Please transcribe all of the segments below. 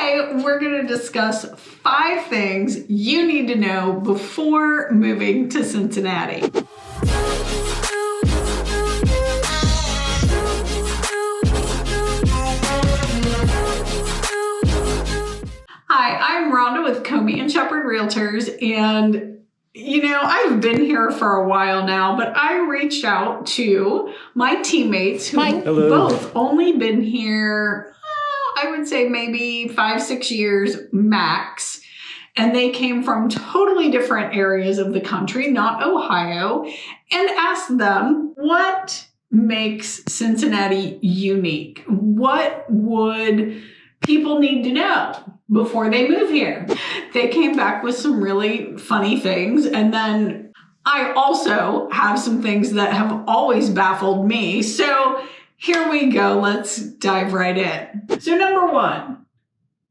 Today, we're going to discuss 5 things you need to know before moving to Cincinnati. Hi, I'm Rhonda with Comey and Shepherd Realtors, and I've been here for a while now, but I reached out to my teammates who both only been here, I would say maybe 5-6 years max. And they came from totally different areas of the country, not Ohio, and asked them what makes Cincinnati unique. What would people need to know before they move here? They came back with some really funny things. And then I also have some things that have always baffled me. So here we go. Let's dive right in. So number 1,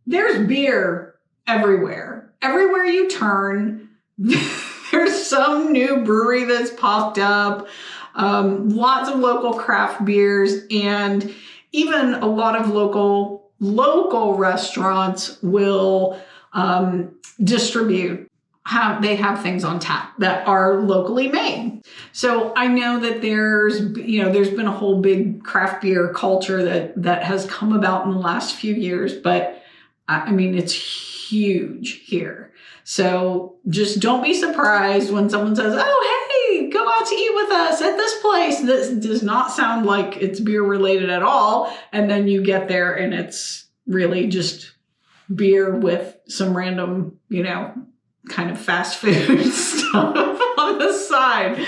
there's beer everywhere. Everywhere you turn, there's some new brewery that's popped up, lots of local craft beers, and even a lot of local restaurants will distribute. They have things on tap that are locally made. So I know that there's been a whole big craft beer culture that has come about in the last few years, but I mean, it's huge here. So just don't be surprised when someone says, "Oh, hey, go out to eat with us at this place." This does not sound like it's beer related at all. And then you get there and it's really just beer with some random, kind of fast food stuff on the side.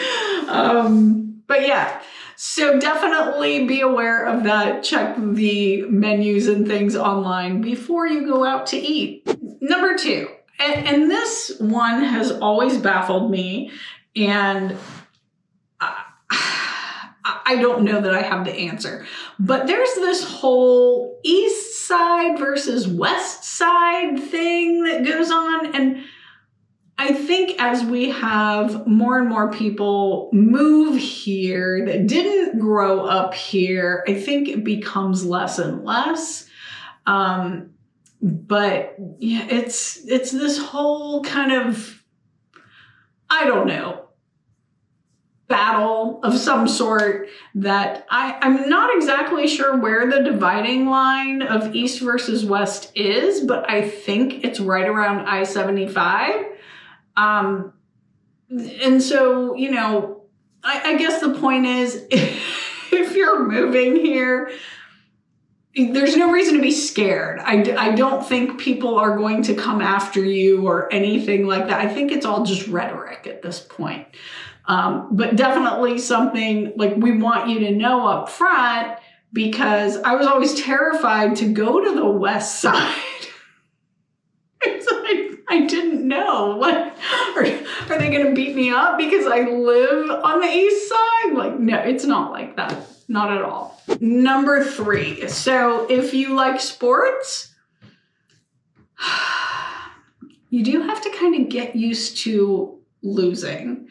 But yeah, so definitely be aware of that. Check the menus and things online before you go out to eat. Number 2, and this one has always baffled me, and I don't know that I have the answer, but there's this whole east side versus west side thing that goes on. And I think as we have more and more people move here that didn't grow up here, I think it becomes less and less. But yeah, it's this whole kind of, I don't know, battle of some sort that I'm not exactly sure where the dividing line of east versus west is, but I think it's right around I-75. And so, I guess the point is, if you're moving here, there's no reason to be scared. I don't think people are going to come after you or anything like that. I think it's all just rhetoric at this point. But definitely something like we want you to know up front, because I was always terrified to go to the west side. I didn't know. What are they going to beat me up because I live on the east side? Like, no, it's not like that. Not at all. Number 3. So if you like sports, you do have to kind of get used to losing.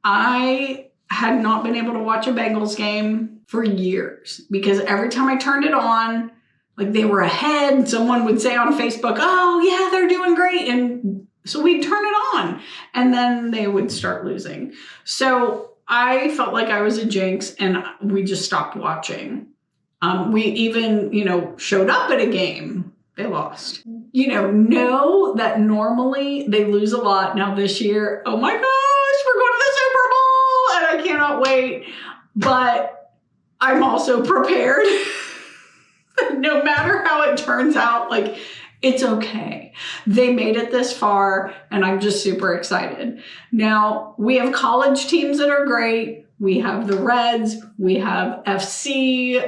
I had not been able to watch a Bengals game for years because every time I turned it on, like they were ahead, someone would say on Facebook, "Oh yeah, they're doing great." And so we'd turn it on and then they would start losing. So I felt like I was a jinx and we just stopped watching. We even, showed up at a game. They lost. Know that normally they lose a lot. Now this year, oh my gosh, we're going to the Super Bowl and I cannot wait. But I'm also prepared. No matter how it turns out, like, it's okay. They made it this far, and I'm just super excited. Now, we have college teams that are great. We have the Reds. We have FC,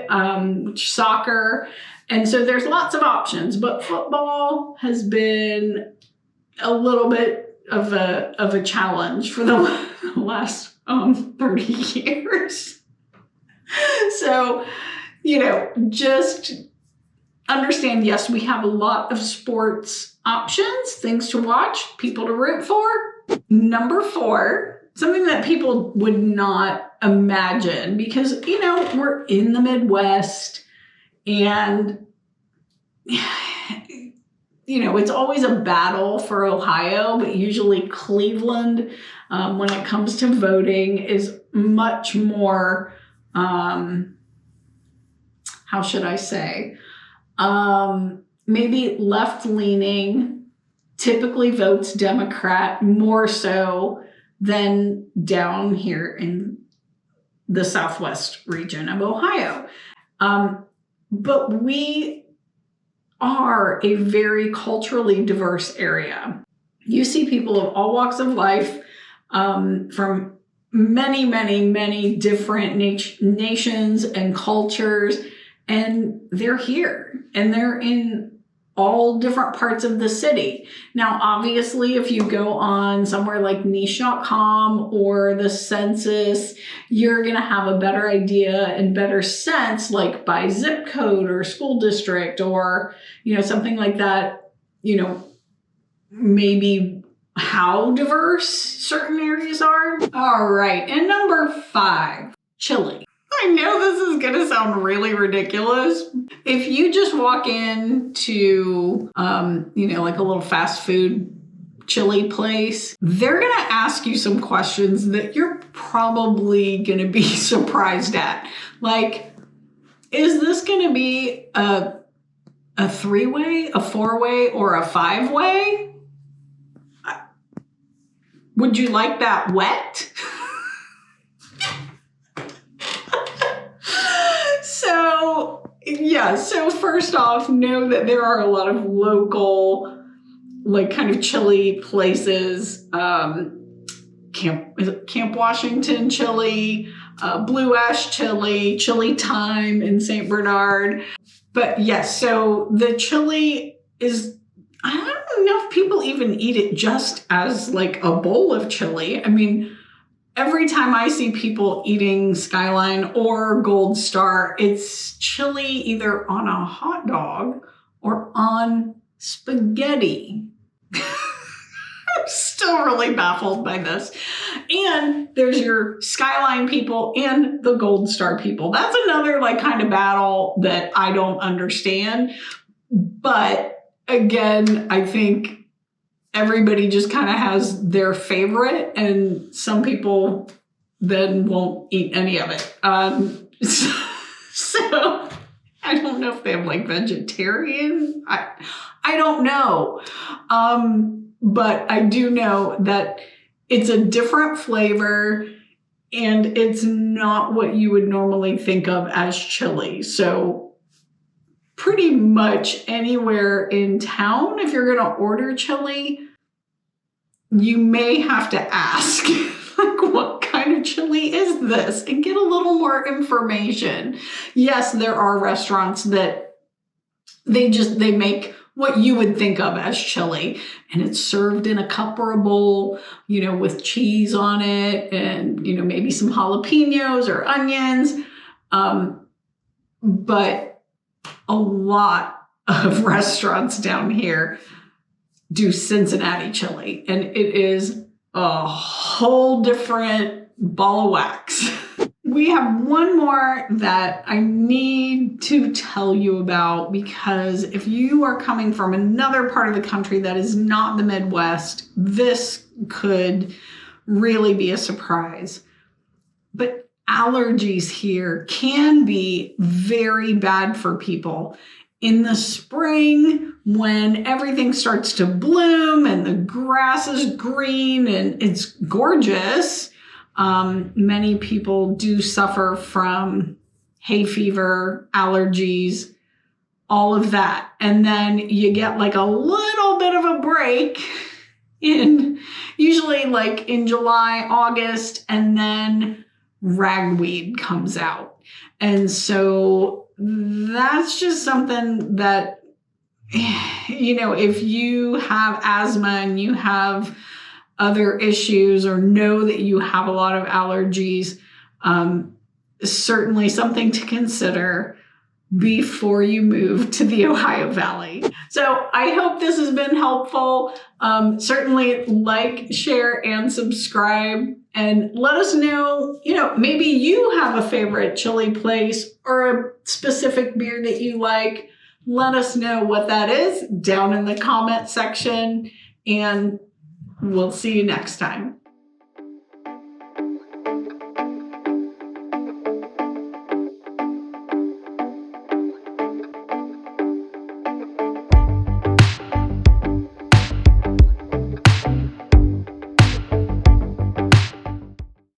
soccer. And so there's lots of options. But football has been a little bit of a challenge for the last 30 years. So, just understand, yes, we have a lot of sports options, things to watch, people to root for. Number 4, something that people would not imagine because, we're in the Midwest and it's always a battle for Ohio, but usually Cleveland, when it comes to voting, is much more, how should I say, maybe left-leaning, typically votes Democrat more so than down here in the Southwest region of Ohio. But we are a very culturally diverse area. You see people of all walks of life, from many, many, many different nations and cultures, and they're here, and they're in all different parts of the city. Now, obviously, if you go on somewhere like niche.com or the census, you're going to have a better idea and better sense, like by zip code or school district or, something like that, maybe how diverse certain areas are. All right. And number 5, chili. I know this is going to sound really ridiculous. If you just walk into, like a little fast food chili place, they're going to ask you some questions that you're probably going to be surprised at. Like, is this going to be a 3-way, a 4-way, or a 5-way? Would you like that wet? So first off, know that there are a lot of local, like, kind of chili places. Camp Washington chili, Blue Ash chili, Chili Time in St. Bernard. But yes, so the chili is, I don't know if people even eat it just as like a bowl of chili. I mean, every time I see people eating Skyline or Gold Star, it's chili either on a hot dog or on spaghetti. I'm still really baffled by this. And there's your Skyline people and the Gold Star people. That's another like kind of battle that I don't understand. But again, I think everybody just kind of has their favorite, and some people then won't eat any of it. So I don't know if they have like vegetarian. I don't know. But I do know that it's a different flavor and it's not what you would normally think of as chili. So pretty much anywhere in town, if you're going to order chili, you may have to ask, like, what kind of chili is this? And get a little more information. Yes, there are restaurants that they make what you would think of as chili, and it's served in a cup or a bowl, with cheese on it and, maybe some jalapenos or onions. But a lot of restaurants down here do Cincinnati chili, and it is a whole different ball of wax. We have one more that I need to tell you about, because if you are coming from another part of the country that is not the Midwest, this could really be a surprise. But allergies here can be very bad for people. In the spring, when everything starts to bloom and the grass is green and it's gorgeous, many people do suffer from hay fever, allergies, all of that. And then you get like a little bit of a break usually like in July, August, and then ragweed comes out. And so that's just something that, if you have asthma and you have other issues or know that you have a lot of allergies, certainly something to consider before you move to the Ohio Valley. So I hope this has been helpful. Certainly like, share, and subscribe, and let us know, maybe you have a favorite chili place or a specific beer that you like. Let us know what that is down in the comment section, and we'll see you next time.